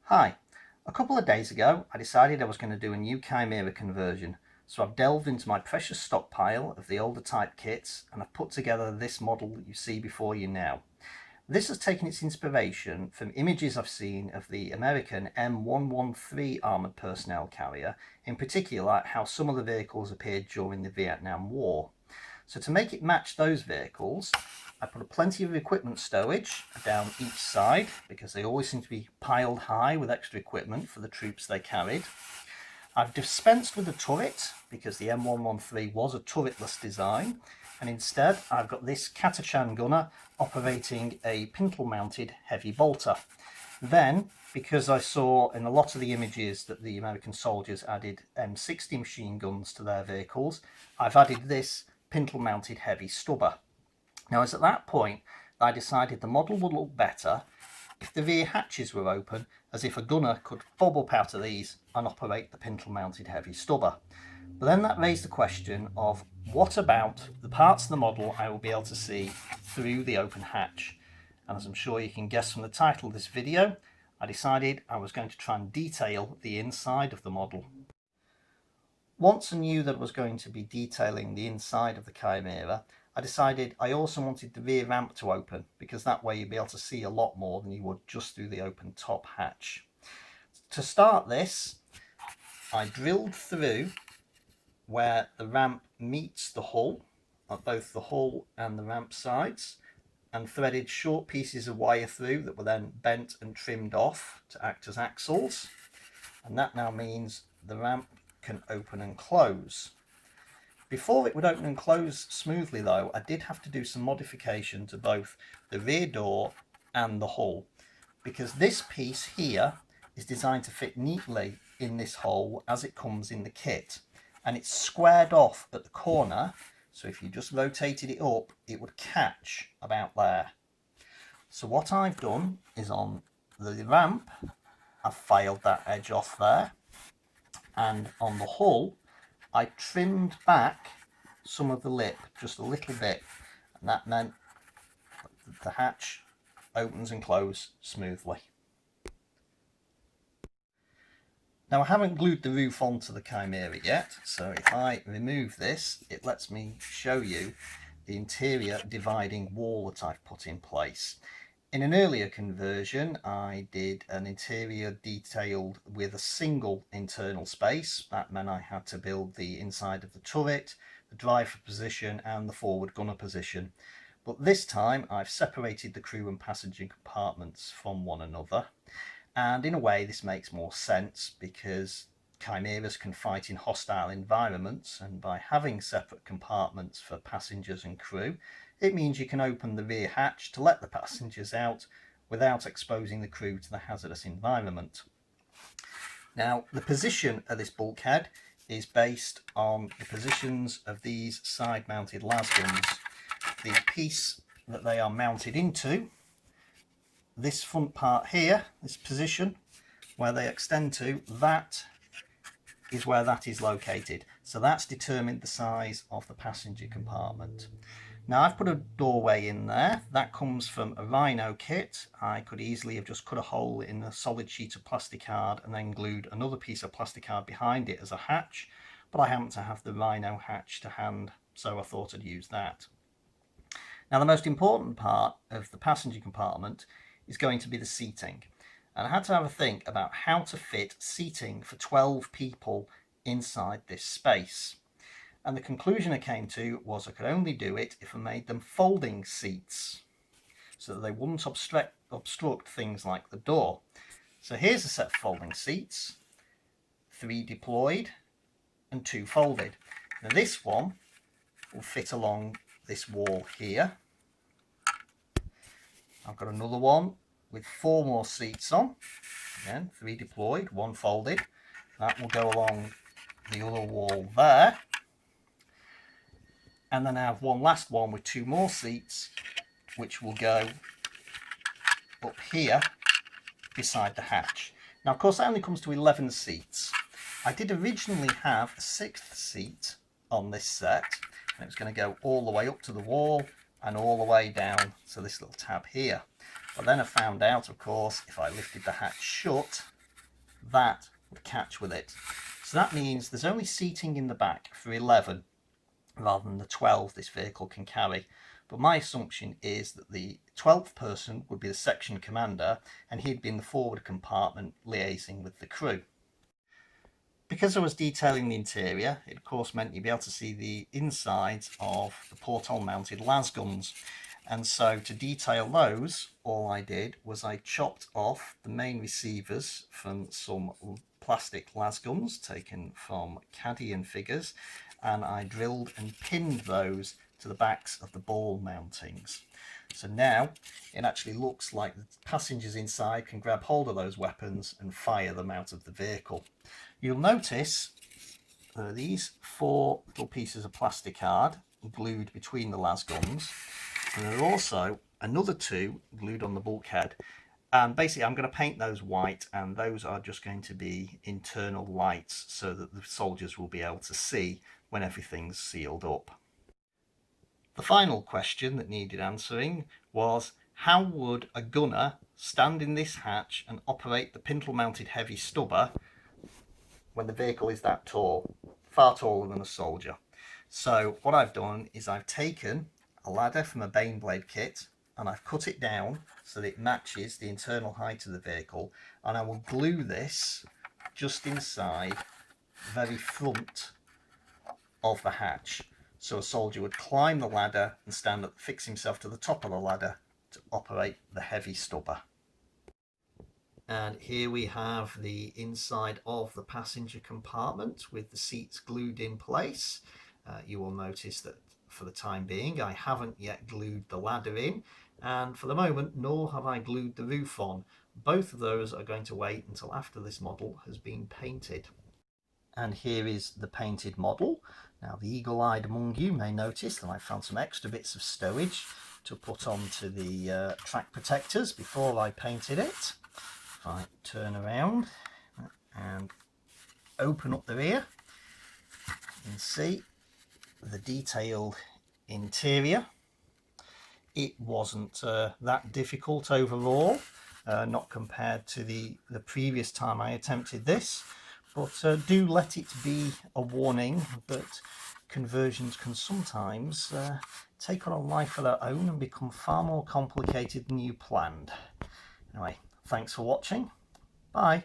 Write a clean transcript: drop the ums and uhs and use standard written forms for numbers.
Hi, a couple of days ago I decided I was going to do a new Chimera conversion, so I've delved into my precious stockpile of the older type kits and I've put together this model that you see before you now. This has taken its inspiration from images I've seen of the American M113 armoured personnel carrier, in particular how some of the vehicles appeared during the Vietnam War. So to make it match those vehicles, I put plenty of equipment stowage down each side because they always seem to be piled high with extra equipment for the troops they carried. I've dispensed with the turret because the M113 was a turretless design, and instead I've got this Catachan gunner operating a pintle-mounted heavy bolter. Then, because I saw in a lot of the images that the American soldiers added M60 machine guns to their vehicles, I've added this pintle-mounted heavy stubber. Now, it's at that point that I decided the model would look better if the rear hatches were open, as if a gunner could bob up out of these and operate the pintle-mounted heavy stubber. But then that raised the question of what about the parts of the model I will be able to see through the open hatch? And as I'm sure you can guess from the title of this video, I decided I was going to try and detail the inside of the model. Once I knew that I was going to be detailing the inside of the Chimera, I decided I also wanted the rear ramp to open, because that way you'd be able to see a lot more than you would just through the open top hatch. To start this, I drilled through where the ramp meets the hull, at both the hull and the ramp sides, and threaded short pieces of wire through that were then bent and trimmed off to act as axles. And that now means the ramp can open and close. Before it would open and close smoothly though, I did have to do some modification to both the rear door and the hull, because this piece here is designed to fit neatly in this hole as it comes in the kit, and it's squared off at the corner, so if you just rotated it up it would catch about there. So what I've done is on the ramp I've filed that edge off there, and on the hull I trimmed back some of the lip just a little bit, and that meant the hatch opens and closes smoothly. Now I haven't glued the roof onto the Chimera yet, so if I remove this it lets me show you the interior dividing wall that I've put in place. In an earlier conversion, I did an interior detailed with a single internal space. That meant I had to build the inside of the turret, the driver position and the forward gunner position. But this time I've separated the crew and passenger compartments from one another. And in a way this makes more sense because Chimeras can fight in hostile environments, and by having separate compartments for passengers and crew, it means you can open the rear hatch to let the passengers out without exposing the crew to the hazardous environment. Now, the position of this bulkhead is based on the positions of these side-mounted las guns. The piece that they are mounted into, this front part here, this position where they extend to, that is where that is located. So that's determined the size of the passenger compartment. Now I've put a doorway in there. That comes from a Rhino kit. I could easily have just cut a hole in a solid sheet of plastic card and then glued another piece of plastic card behind it as a hatch, but I happen to have the Rhino hatch to hand, so I thought I'd use that. Now the most important part of the passenger compartment is going to be the seating. And I had to have a think about how to fit seating for 12 people inside this space. And the conclusion I came to was I could only do it if I made them folding seats, so that they wouldn't obstruct things like the door. So here's a set of folding seats, 3 deployed and 2 folded. Now this one will fit along this wall here. I've got another one with 4 more seats on, again 3 deployed, 1 folded. That will go along the other wall there, and then I have one last one with 2 more seats which will go up here beside the hatch. Now of course that only comes to 11 seats. I did originally have a 6th seat on this set, and it was going to go all the way up to the wall and all the way down to this little tab here. But then I found out, of course, if I lifted the hatch shut, that would catch with it. So that means there's only seating in the back for 11 rather than the 12 this vehicle can carry. But my assumption is that the 12th person would be the section commander, and he'd be in the forward compartment liaising with the crew. Because I was detailing the interior, it of course meant you'd be able to see the insides of the porthole mounted las guns. And so to detail those, all I did was I chopped off the main receivers from some plastic las guns taken from Catachan figures, and I drilled and pinned those to the backs of the ball mountings. So now it actually looks like the passengers inside can grab hold of those weapons and fire them out of the vehicle. You'll notice there are these 4 little pieces of plastic card glued between the las guns, and there are also another 2 glued on the bulkhead. And basically I'm going to paint those white, and those are just going to be internal lights so that the soldiers will be able to see when everything's sealed up. The final question that needed answering was, how would a gunner stand in this hatch and operate the pintle mounted heavy stubber when the vehicle is that tall, far taller than a soldier? So what I've done is I've taken a ladder from a Baneblade kit and I've cut it down so that it matches the internal height of the vehicle, and I will glue this just inside the very front of the hatch. So a soldier would climb the ladder and fix himself to the top of the ladder to operate the heavy stubber. And here we have the inside of the passenger compartment with the seats glued in place. You will notice that for the time being I haven't yet glued the ladder in, and for the moment nor have I glued the roof on. Both of those are going to wait until after this model has been painted. And here is the painted model. Now the eagle-eyed among you may notice that I found some extra bits of stowage to put onto the track protectors before I painted it. If I turn around and open up the rear, you can see the detailed interior. It wasn't that difficult overall, not compared to the previous time I attempted this. But do let it be a warning that conversions can sometimes take on a life of their own and become far more complicated than you planned. Anyway, thanks for watching. Bye.